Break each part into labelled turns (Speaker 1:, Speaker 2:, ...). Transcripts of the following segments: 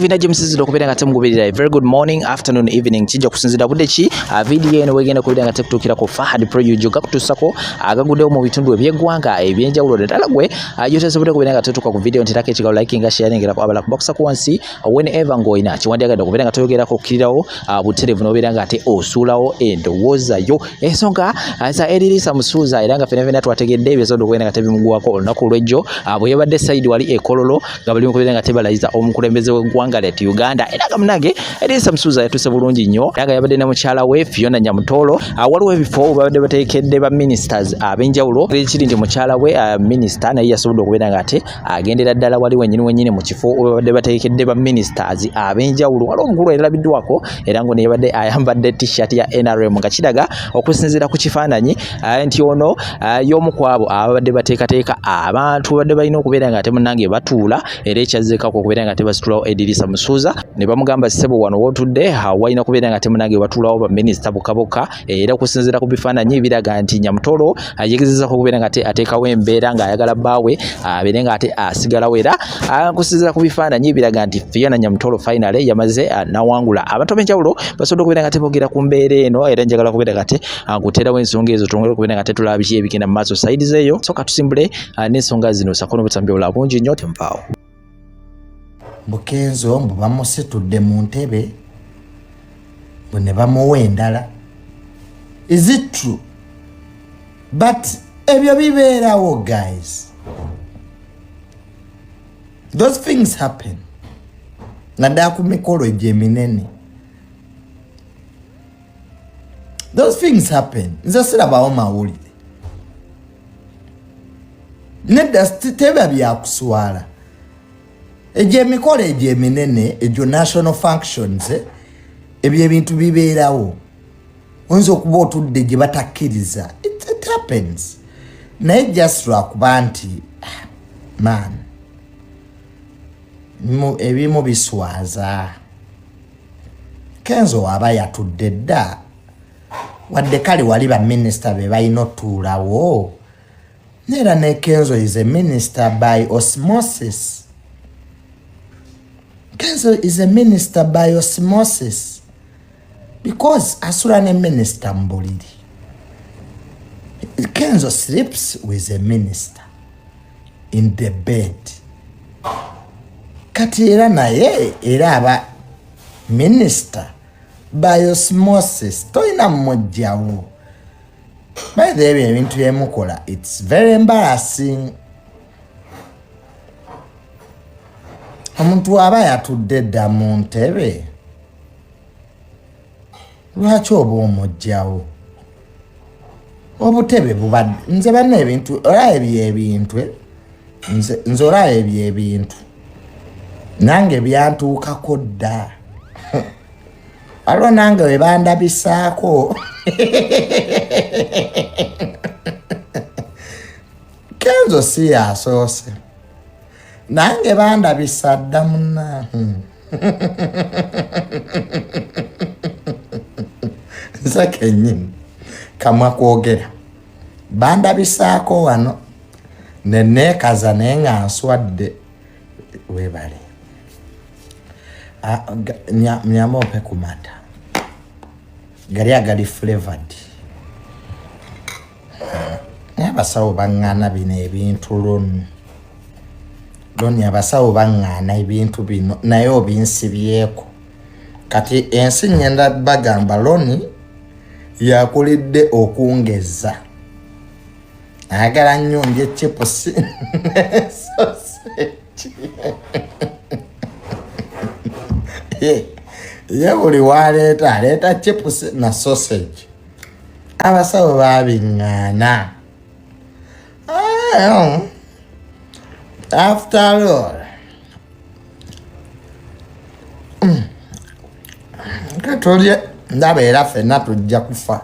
Speaker 1: vina James okubera nga temugubirira. Very good morning, afternoon, evening. Kijja kusinzira budde ki video eno wegenda kubera nga tekutukira ko Fahad Project gakutusako agagudewo mu bitundu eby'eggwanga ebyenjawulo ddala gwe yotese budde kubera nga tetuka ku video ntera ke kigawo liking sharing era ko abala box ko wansi whenever ngoina kiwandiagadde kubera nga toyogera ko kirirawo buterevu nobera nga ate osuulawo endowooza yo ensonga za Eddy Samusuza era nga fenevena twategedde ebizondo kubera nga tebimugwako olunaku lwejjo bwe yabadde side wali ekololo nga bali kubera nga tebalayiza omukulembeze w'eggwanga lya Uganda era nga munange Eddy Samusuza yatuse bulungi nnyo era nga yabadde ne mukyala we Fiona Nyamutolo waliwo ebifo babadde bateekedde ba ministers ab'enjawulo ekiri nti mukyala we minister naye yasobodde okubeera nga ate agendera ddala wali wennyini mu kifo babadde bateekedde ba ministers ab'enjawulo waliwo omukulu eyalabiddwako era ngo yabadde ayambadde t-shirt ya NRM nga kiraga okusinziira ku kifaananyi nti ono y'omu ku abo ababadde bateekateeka abantu babadde balina okubeera nga ate munnange batuula era ekyazzeekako okubeera nga ate basitulawo Eddy Samusuza ne bamugamba ssebo wano wootudde walina kubeera nga ate munnange batuulawo baminisita bokabokka era okusinziira ku bifaananyi biraga nti Nyamutolo yegezezaako okubeera nga ate ateekawo embeera ng'ayagala bbaawe abeere nga ate asigalawo era okusinziira ku bifaananyi biraga nti Fiona Nyamutolo finally yamaze nawangula abantu b'enjawulo basobodde okubeera nga teboogera ku mbeera eno era njagala okubeera nga ate nkuterawo ensonga ezo twongere okubeera nga tetulaba biki ebigenda mu maaso saidi zeeyo soka tusimbule n'ensonga zino sako n'obutambi obulala bungi nnyo tempaawo
Speaker 2: Kenzo mbu bamusitudde mu ntebe ne bamuwa endala. Is it true? But ebyo bibeerawo guys. Those things happen. Naddala ku mikolo eminene. Those things happen. Nze sirabawo mawulire. Nedda teba byakuswala. Emikolo eminene egyo national functions ebyo ebintu bibeerawo. Oyinza okuba otudde gye batakkiriza. It happens. Naye just lwakuba nti man ebimu biswaza. Kenzo aba yatudde dda wadde kale wali baminisita be balina otuulawo neera ne Kenzo is a minister by osmosis. Kenzo is a minister by osmosis because asula ne minister mbuliri. Kenzo sleeps with a minister in the bed. Kati era naye era aba minister by osmosis toyina mmujjawo. By the way ebintu byemukola it's very embarrassing. Omuntu aba yatudde dda mu ntebe lwaki oba omujjawo obutebe bubadde nze banna ebintu olaba ebintu nze olaba ebintu nange byantuukako dda alwo nange we bandabisaako Kenzo si yasoose nange bandabisa dda munna nze kennyini kamwa kwogera bandabisaako wano neneekaza naye nga nswadde webale nyama ope ku mata gali agali flavored abasawo baŋŋaana bino ebintu loni abasawo baŋŋaana ebintu bino naye obinsibyeko kati ensi ngenda bagamba loni yakulidde okungeza ayagala nnyo ndye chipusi ye buli waleeta aleeta chipusi na sausage abasawo babiŋŋaana. After all katolye ndaba era ffenna tujja kufa.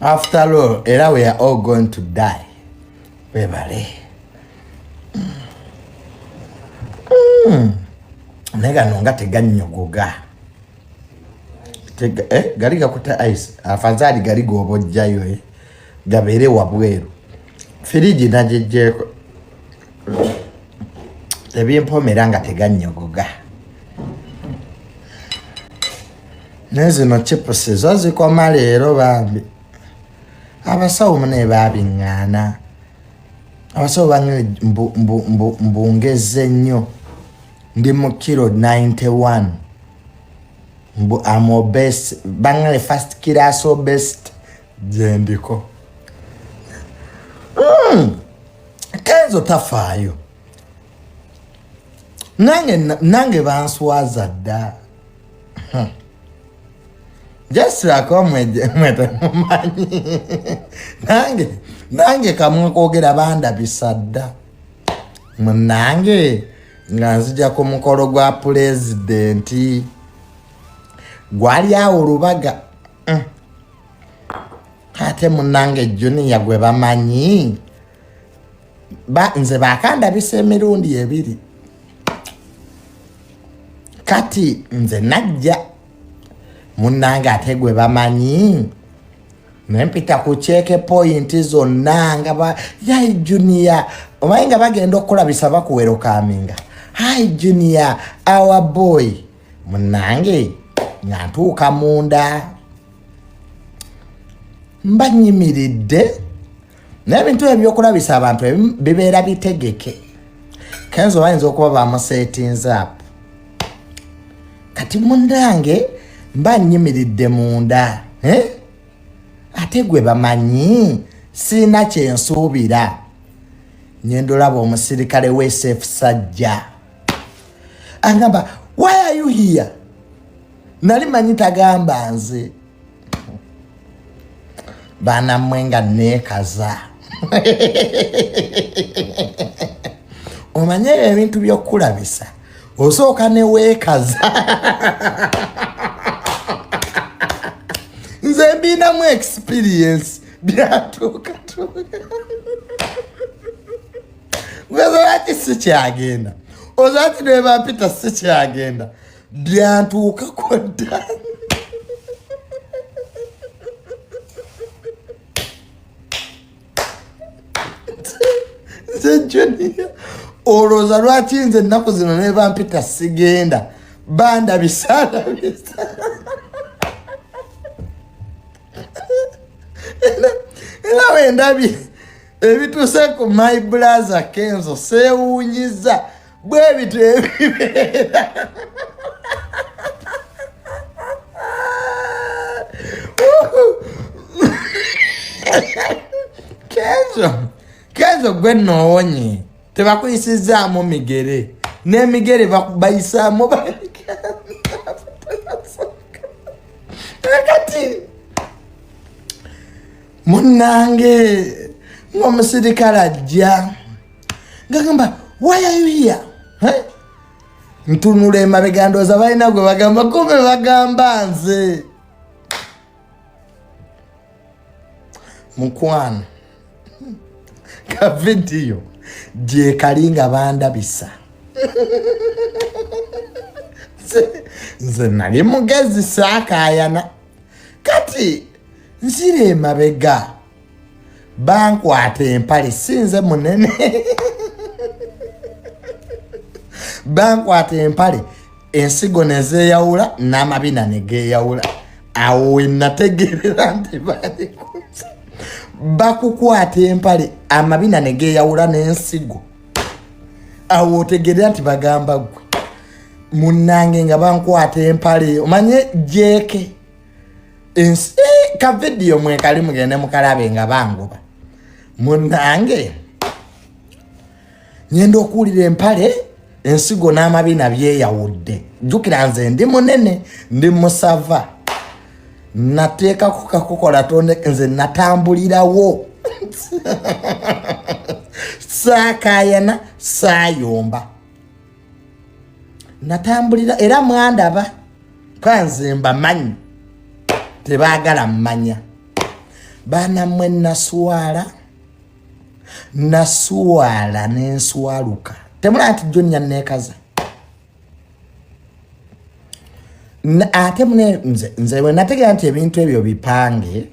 Speaker 2: After all era we are all going to die. Webale naye gano nga tegannyogoga gali gakuta ice afadhali gali gobojjayo gabeere wabweru firiji najejjeko ebyempomera nga tegannyogoga nezino chipusi zo zikoma leero bambi abasawo mune babiŋŋaana abasawo bange mbungeze nnyo ndi mu kilo 91 I'm obese bange first class obese jendiko Kenzo tafaayo nange banswaza dda just like mwete mumanyi nange kamwe koogera bandabisa dda munange nga nzija ku mukolo gwa pulezidenti gwali awo Lubaga ate munange Junior gwe bamanyi nze bakandabisa emirundi ebiri kati nze najja munange ate gwe bamanyi nempita ku check point zonna nga yai Junior omanyi nga bagenda okulabisa bakuwero kaminga hi Junior our boy munange nyantuuka munda mbanyimiridde n'ebintu ebyokulabisa abantu bibeera bitegeke Kenzo bayinza okuba bamusetinze up kati mundange mbanyimiridde munda ate gwe bamanyi sina kyensuubira nyendo laba omusirikale w'SF sajja agamba why are you here nali manyi tagamba nze bana mwenga neekaza omanye ebintu by'okulabisa osooka ne weekaza nze mbinamu experience byatuukatuuka wezolaki sikyagenda ozati nebampita sikyagenda byantuuka kodda nze Junior olowooza lwaki nze ennaku zino nebampita sigenda bandabisandabisa era wendabye ebituuse ku my brother Kenzo seewuunyiza bwe bitu ebibeera Kenzo gwe noowonye tebakuyisizaamu migere n'emigere bayisaamu kati munange ng'omusirikale ajja ngagamba why are you here ntunula emabega ndowooza balina gwe bagamba kumbe bagamba nze mukwano ka vidiyo gyekali nga bandabisa nze nali mugezi saakayana kati nsira emabega bankwata empale sinze munene bankwata empale ensigo nezeeyawula n'amabina negeeyawula awo wenategerera nti balikuza bakukwata empale amabina negeeyawula n'ensigo awo otegerera nti bagamba gwe munange nga bankwata empale omanye jeeke ka vidiyo mwekali mugende mukalabe nga bangoba munange nyenda okuwulira empale ensigo n'amabina byeyawudde jjukira nze ndi munene ndi musava nateekako kakokola tonde nze natambulirawo saakayana saayomba natambulira era mwandaba kanze mbamanyi tebaagala mmanya baana mmwe naswala n'enswaluka temulaba nti Junior neekaza ate nze we nategera nti ebintu ebyo bipange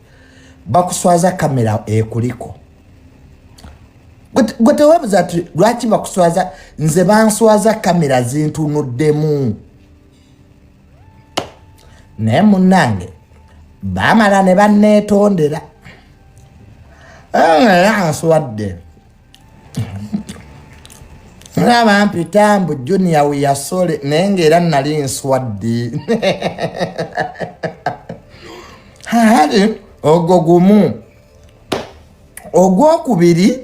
Speaker 2: bakuswaza kamera ekuliko gwe tewebuuza ti lwaki bakuswaza nze banswaza kamera zintunuddemu naye munnange baamala ne banneetondera era nswadde naba mpita mbu junior weyasole naye ng'era nali nswadde hali ogwo gumu ogwokubiri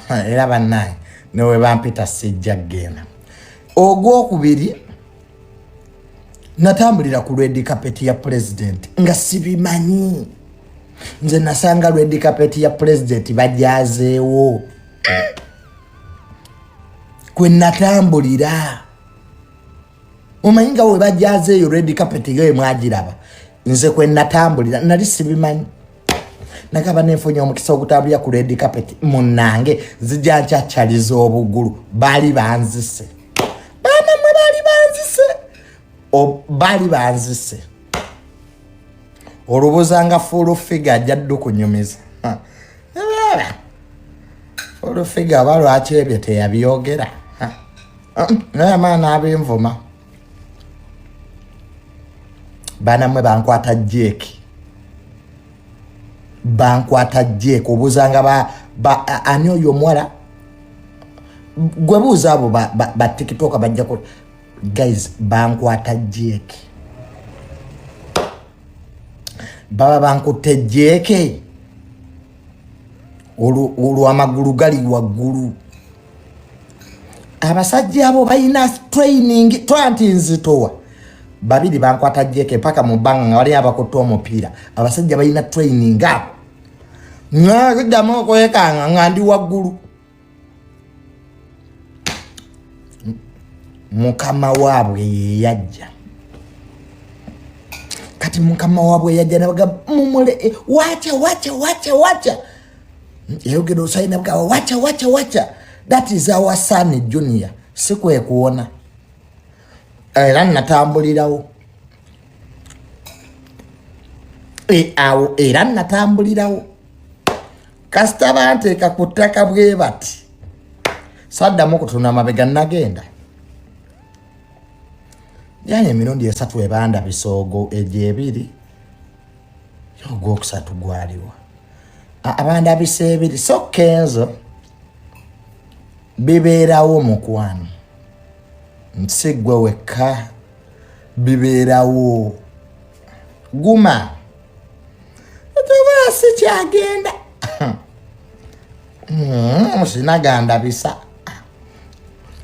Speaker 2: era bannaye newe bampita sijja genda ogwokubiri natambulira ku red carpet ya president nga sibimanyi nze nasanga red carpet ya president bajazeewo kwe natambulira omanyi nga we bajazeeyo red carpet yo mwagiraba nze kwe natambulira nali sibimanyi nakaba nenfunye omukisa ogutambulira ku red carpet munnange zijja nkyacaliza obugulu baali banzise banamwe baali banzise olubuzanga full figure ajjadde kunyumiza full figure aba lwaki ebyo teyabyogera naye amaana ab'envuma banamwe bankwata jeeki obuzanga ani oyo omuwala gwe buuza abo ba tiktok bajjako guys bankwata jeeki baba bankutte jeeke olw'amagulu gali waggulu abasajja abo balina training twanti nzitowa babiri bankwata jeeke paka mu bbanga nga wali abakutte omupiira abasajja balina training abo ngiddamu okwekanga nga ndi waggulu mukama waabwe yeyajja kati mukama waabwe yajja nabaga mumule wacha yayogera osayina bwawa wacha that is our son junior sikwekuona era natambulirawo era natambulirawo kasita banteeka ku ttaka bwe bati saddamu kutuna mabega nagenda yani emirundi esatu ebanda bisoogo egyebiri ogwokusatu gwaliwa abanda bisebiri so Kenzo bibeerawo mukwano nsigwe wekka bibeerawo guma tubasi kyagenda sinaganda bisa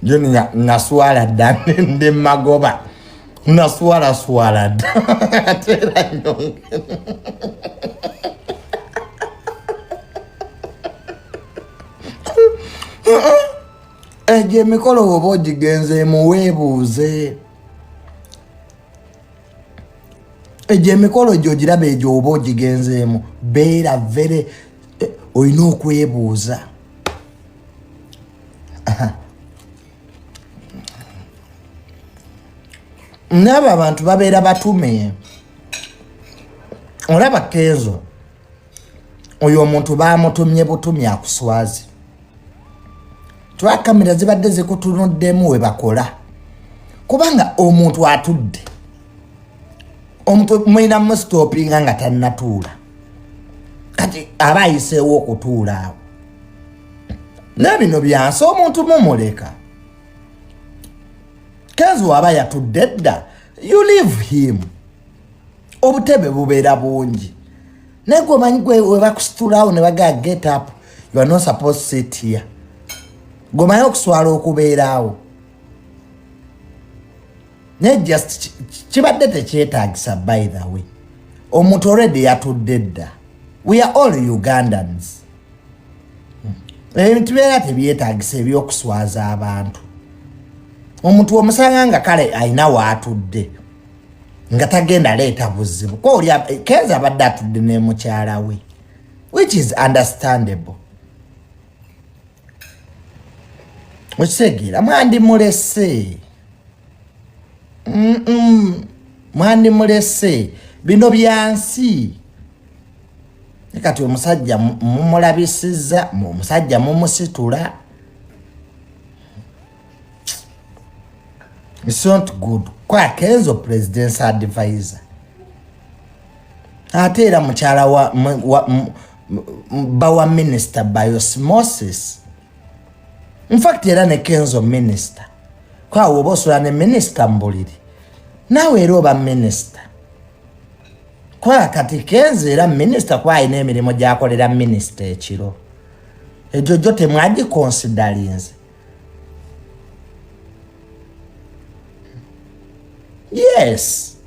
Speaker 2: joni naswala dda ndi magoba naswala dda tera nyonge eje mikolo woba ogigenzeemu weebuuze eje mikolo gyogiraba egyo oba ogigenzeemu beera vere olina okwebuuza n'abo abantu babeera batume olaba Kenzo oyo omuntu bamutumye butumye akuswazi twa kamera zibadde zikutunuddemu we bakola kubanga omuntu atudde omuntu mwina mustopinga nga tannatuula kati aba ayiseewo okutuula awo n'ebino byansi omuntu mumuleka Kenzo aba yatudde dda you leave him obutebe bubeera bungi naye gwe omanyi gwe we bakusitulawo ne bagaa get up you are not supposed to sit here gomayo okuswala okubeeraawo naye just kibadde tekyetaagisa by the way omuntu already yatudde dda we are all Ugandans ebintu byera tebyetaagisa ebyokuswaza abantu omuntu omusanga nga kale alina waatudde nga tagenda leeta buzibu ko oli Kenzo abadde atudde ne mukyala we which is understandable okisegeera mwandimulese mwandimulese bino byansi kati omusajja mumulabisiza omusajja mumusitula. It's not good. Kwa Kenzo president's advisor. Ate era mukyala wa minister by osmosis. In fact era ne Kenzo minister. Kwa oba osula ne minister mbuliri. Nawe era oba minister. Kwa kati Kenzo era minister kwa ayina emirimu gy'akolera minister ekiro. Egyo gyo temwagiconsidarinze. Yes.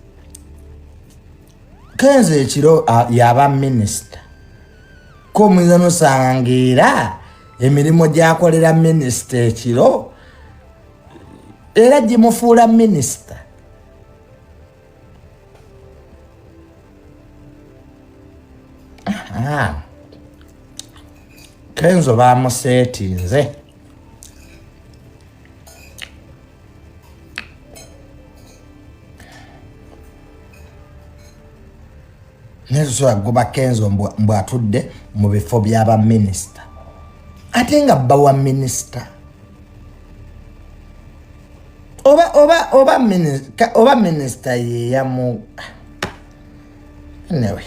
Speaker 2: Kenzo ekiro yaba minister. Ko muyinza nosangira emirimu gy'akolera minister ekiro era gimufuula minister. Kenzo bamusetinze. Nezo agoba Kenzo mbu atudde mu bifo by'aba minister. Ate nga bawa minister. Oba minister ye yamu. Anyway.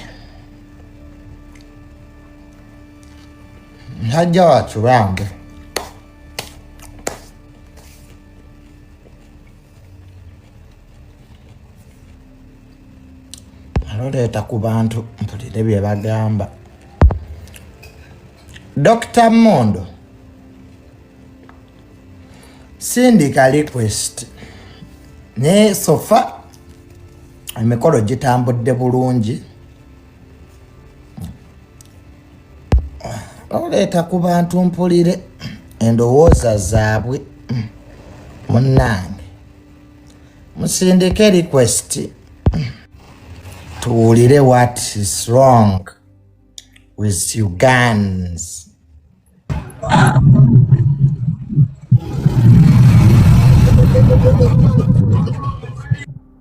Speaker 2: Hajja wachurange. Aloleeta ku bantu mpulire bye bagamba. Dr. Mondo sindika request ne sofa emikolo gitambudde bulungi. Aloleeta ku bantu mpulire endowooza zaabwe. Munnange musindike request tuwulire what is wrong with Ugandans.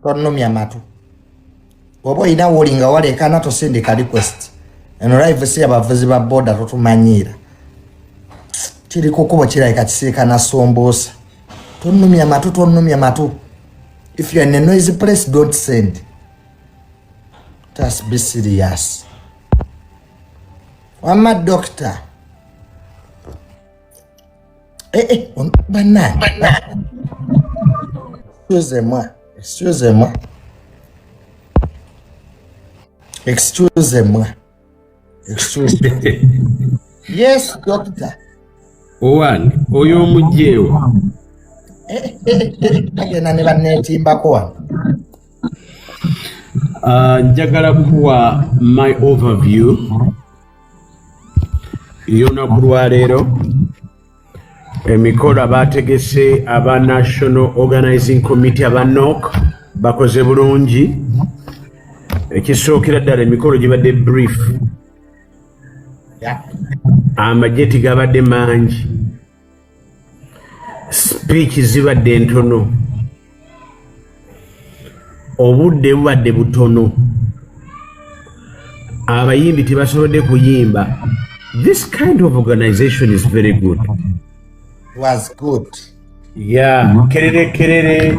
Speaker 2: Tonumya matu. Oba oyina wolinga walekana tosindika request. Eno live si abavuzi ba boda totumanyira. Kiri kukubo kirayika kisiikana sombosa. Tonumya matu. If you are in a noisy place, don't send. Just be serious. Wama doctor. Banana. Excusez-moi. Yes, doctor.
Speaker 3: Owan, oyo mujjeewo.
Speaker 2: Agenda ne banneetimbako wano.
Speaker 3: Njagala kuwa my overview y'olunaku lwa leero. Emikolo abategese aba National Organizing Committee aba NOC bakoze bulungi. Ekisookera ddala emikolo gibadde brief. Amajeti gabadde mangi. Speech zibadde ntono. Obudde bubadde butono. Abayimbi tebasobodde kuyimba. This kind of organization is very good.
Speaker 2: Was good.
Speaker 3: Yeah, kerere.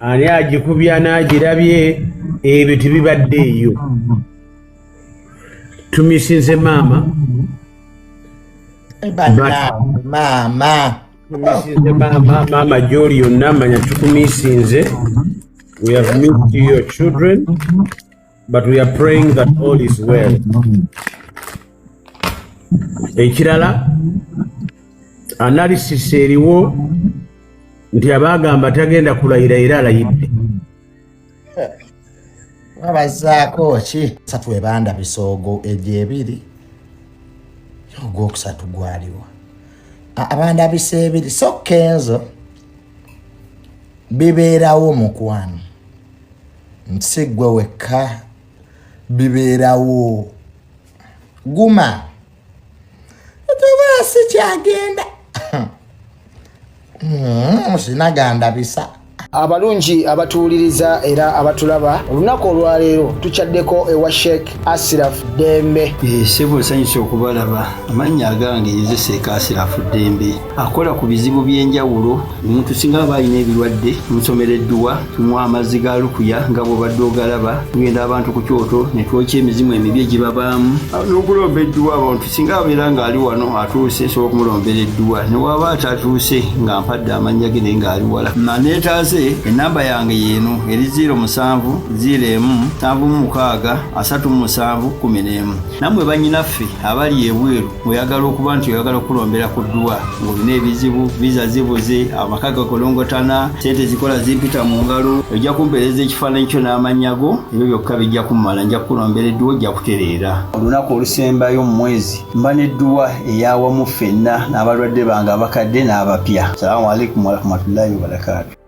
Speaker 3: Ani agikubya n'agirabye ebyo tebibadde eyo. Tumisinze mama.
Speaker 2: Mama.
Speaker 3: Tumisinze mama Joli yonna manya tukumisinze. We have missed your children, but we are praying that all is well. Ekirala, analysis eriwo nti abagamba tagenda kulayira era alayidde.
Speaker 2: Wabazaako ki? Satu ebanda bisoogo egyebiri. Ogwokusatu gwaliwo. Abanda bisebiri so Kenzo bibeerawo mukwano. Nsigwe wekka bibeerawo. Guma. Tuba si kyagenda. Sinaganda bisa.
Speaker 4: abalungi abatuwuliriza era abatulaba olunaku olwaleero tukyaddeko ewa Sheikh Asiraf Dembe.
Speaker 5: Sebo nsanyusa okubalaba. Amannya agange nze Sheikh Asiraf Dembe akola ku bizibu by'enjawulo. Omuntu singa aba alina ebirwadde musomereddwa tumuwa amazzi ga lukuya nga bw'obadde ogalaba tugenda abantu ku kyoto ne twokya emizimu emibi egibabaamu n'okulomba edduwa. Abantu singa abeera ng'ali wano atuuse sobola okumulombera edduwa ne waba atatuuse nga mpadde amannya ge naye ng'ali wala. Neetaase ennamba yange yeeno eri 0701763711. Nammwe bannyinaffe abali ebweru oyagala okuba nti oyagala okulombera ku dduwa ng'olina ebizibu viza zibuze amaka gakolongotana sente zikola zimpita mu ngalo ojja kumpeereza ekifaananyi kyo n'amannya go ebyo byokka bijja kummala nja kukulombera edduwa ojja kutereera. Olunaku olusembayo mu mwezi mba n'edduwa eyawamu ffenna n'abalwadde bange abakadde n'abapya. Salaamu alaikum warahmatullahi wabarakatuh.